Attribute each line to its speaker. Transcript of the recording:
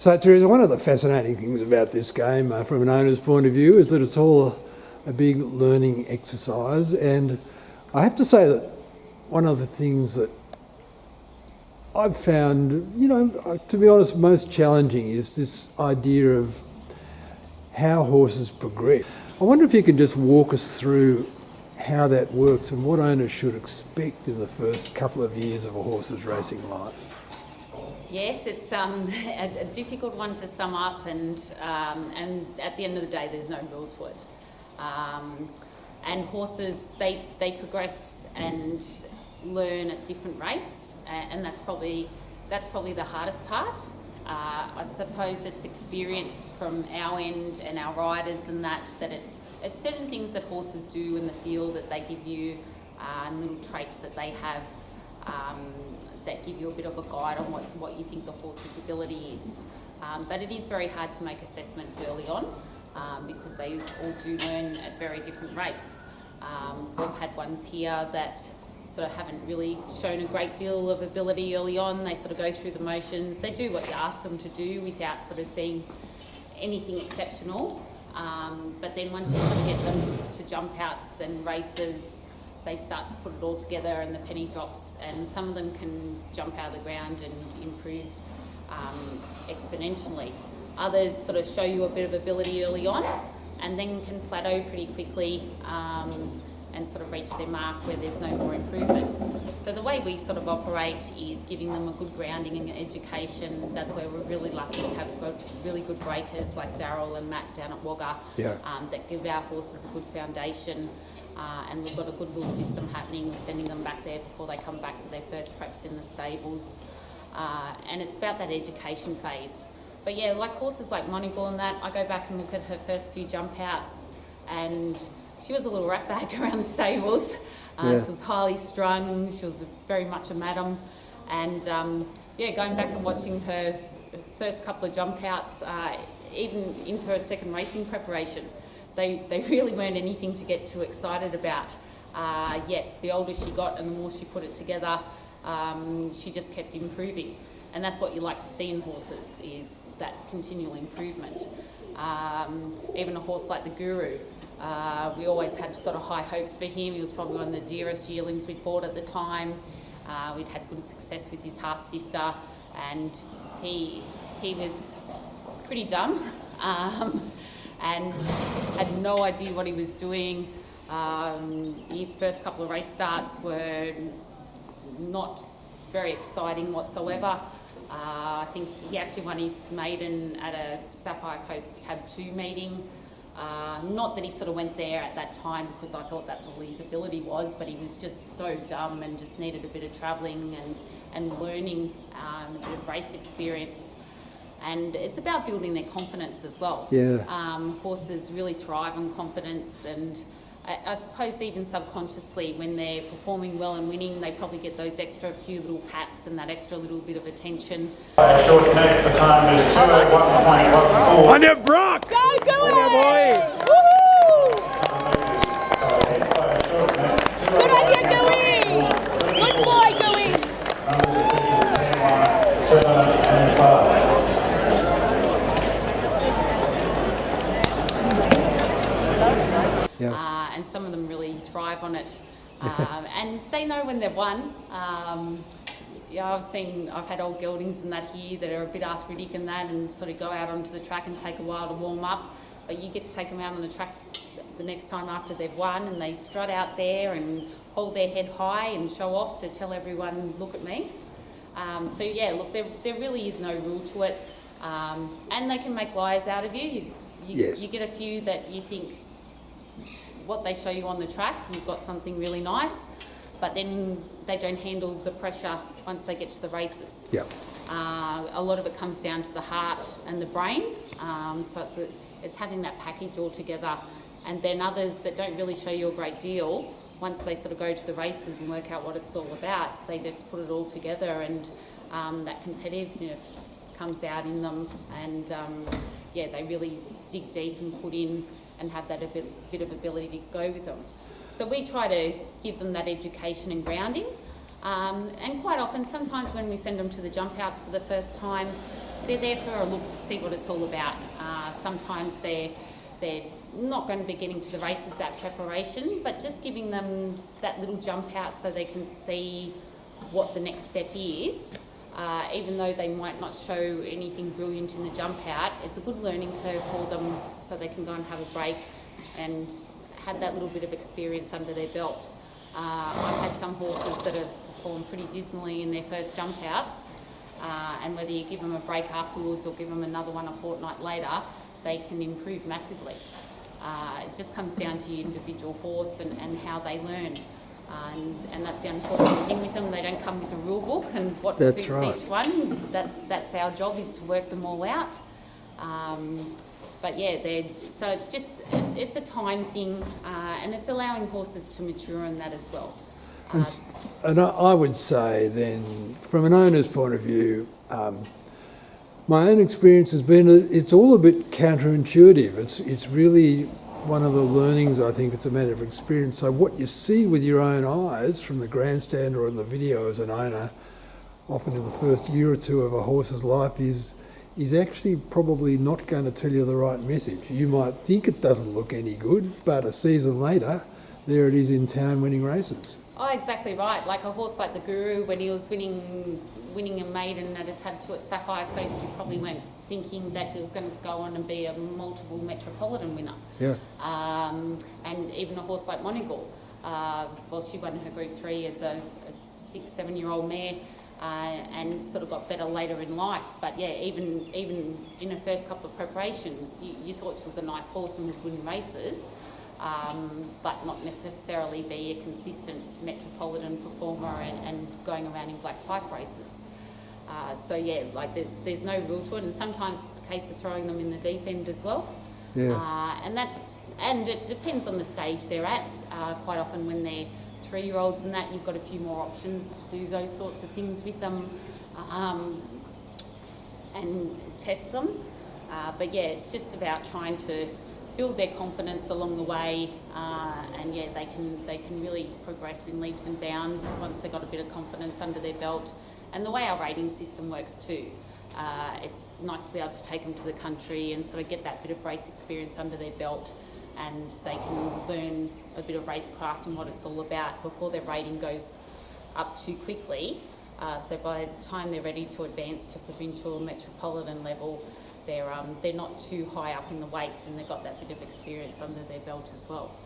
Speaker 1: So, Theresa, one of the fascinating things about this game, from an owner's point of view, is that it's all a big learning exercise. And I have to say that one of the things that I've found, to be honest, most challenging is this idea of how horses progress. I wonder if you can just walk us through how that works and what owners should expect in the first couple of years of a horse's racing life.
Speaker 2: Yes, it's a difficult one to sum up, and at the end of the day, there's no rule to it. And horses, they progress and learn at different rates, and that's probably the hardest part. I suppose it's experience from our end and our riders, and that it's certain things that horses do in the field that they give you, and little traits that they have that give you a bit of a guide on what you think the horse's ability is. But it is very hard to make assessments early on because they all do learn at very different rates. We've had ones here that sort of haven't really shown a great deal of ability early on. They sort of go through the motions. They do what you ask them to do without sort of being anything exceptional. But then once you sort of get them to jump outs and races, they start to put it all together and the penny drops, and some of them can jump out of the ground and improve exponentially. Others sort of show you a bit of ability early on and then can plateau pretty quickly and sort of reach their mark where there's no more improvement. So the way we sort of operate is giving them a good grounding and education. That's where we're really lucky to have got really good breakers like Daryl and Matt down at Wagga that give our horses a good foundation. And we've got a good little system happening. We're sending them back there before they come back for their first preps in the stables. And it's about that education phase. But yeah, like horses like Moneyball and that, I go back and look at her first few jump outs, and she was a little rat bag around the stables. She was highly strung. She was very much a madam. And going back and watching her first couple of jump outs, even into her second racing preparation, they really weren't anything to get too excited about. Yet the older she got and the more she put it together, she just kept improving. And that's what you like to see in horses, is that continual improvement. Even a horse like the Guru, we always had sort of high hopes for him. He was probably one of the dearest yearlings we'd bought at the time. We'd had good success with his half-sister, and he was pretty dumb and had no idea what he was doing. His first couple of race starts were not very exciting whatsoever. I think he actually won his maiden at a Sapphire Coast Tab 2 meeting. Not that he sort of went there at that time because I thought that's all his ability was, but he was just so dumb and just needed a bit of travelling and learning, a bit of race experience. And it's about building their confidence as well. Horses really thrive on confidence, and I suppose even subconsciously when they're performing well and winning, they probably get those extra few little pats and that extra little bit of attention.
Speaker 3: Short neck, the time is 2:01.14.
Speaker 1: On your Brock!
Speaker 4: Go, do it!
Speaker 1: boys!
Speaker 4: Woohoo! Good on you, Gooey! Good boy, Gooey!
Speaker 3: Numbers 7 and 5.
Speaker 2: And some of them really thrive on it, and they know when they've won. I've had old geldings and that here that are a bit arthritic and that, and sort of go out onto the track and take a while to warm up. But you get to take them out on the track the next time after they've won, and they strut out there and hold their head high and show off to tell everyone, look at me. There really is no rule to it, and they can make liars out of you. You get a few that you think, what they show you on the track, you've got something really nice, but then they don't handle the pressure once they get to the races. A lot of it comes down to the heart and the brain, so it's having that package all together. And then others that don't really show you a great deal, once they sort of go to the races and work out what it's all about, they just put it all together, and that competitiveness comes out in them, and they really dig deep and put in and have that bit of ability to go with them. So we try to give them that education and grounding. And quite often, sometimes when we send them to the jump outs for the first time, they're there for a look to see what it's all about. Sometimes they're not going to be getting to the races that preparation, but just giving them that little jump out so they can see what the next step is. Even though they might not show anything brilliant in the jump out, it's a good learning curve for them so they can go and have a break and have that little bit of experience under their belt. I've had some horses that have performed pretty dismally in their first jump outs, and whether you give them a break afterwards or give them another one a fortnight later, they can improve massively. It just comes down to your individual horse and how they learn. And that's the unfortunate thing with them. They don't come with a rule book and what
Speaker 1: That's
Speaker 2: suits
Speaker 1: right.
Speaker 2: each one. That's our job, is to work them all out. But yeah, so it's a time thing, and it's allowing horses to mature in that as well.
Speaker 1: And I would say then, from an owner's point of view, my own experience has been that it's all a bit counterintuitive. It's really one of the learnings. I think it's a matter of experience. So what you see with your own eyes from the grandstand or in the video as an owner, often in the first year or two of a horse's life, is actually probably not going to tell you the right message. You might think it doesn't look any good, but a season later, there it is in town winning races.
Speaker 2: Oh, exactly right. Like a horse like the Guru, when he was winning a maiden at a Tattoo at Sapphire Coast, you probably weren't thinking that he was going to go on and be a multiple Metropolitan winner.
Speaker 1: Yeah.
Speaker 2: And even a horse like Monegal, well, she won her Group 3 as a 6-7-year-old mare, and sort of got better later in life. But yeah, even in her first couple of preparations, you thought she was a nice horse and would win races. But not necessarily be a consistent Metropolitan performer and going around in black type races. So yeah, like there's no rule to it, and sometimes it's a case of throwing them in the deep end as well.
Speaker 1: Yeah.
Speaker 2: And it depends on the stage they're at. Quite often when they're 3-year-olds and that, you've got a few more options to do those sorts of things with them, and test them. But yeah, it's just about trying to build their confidence along the way, and yeah, they can really progress in leaps and bounds once they've got a bit of confidence under their belt. And the way our rating system works too, it's nice to be able to take them to the country and sort of get that bit of race experience under their belt, and they can learn a bit of racecraft and what it's all about before their rating goes up too quickly. So by the time they're ready to advance to provincial or metropolitan level, they're not too high up in the weights, and they've got that bit of experience under their belt as well.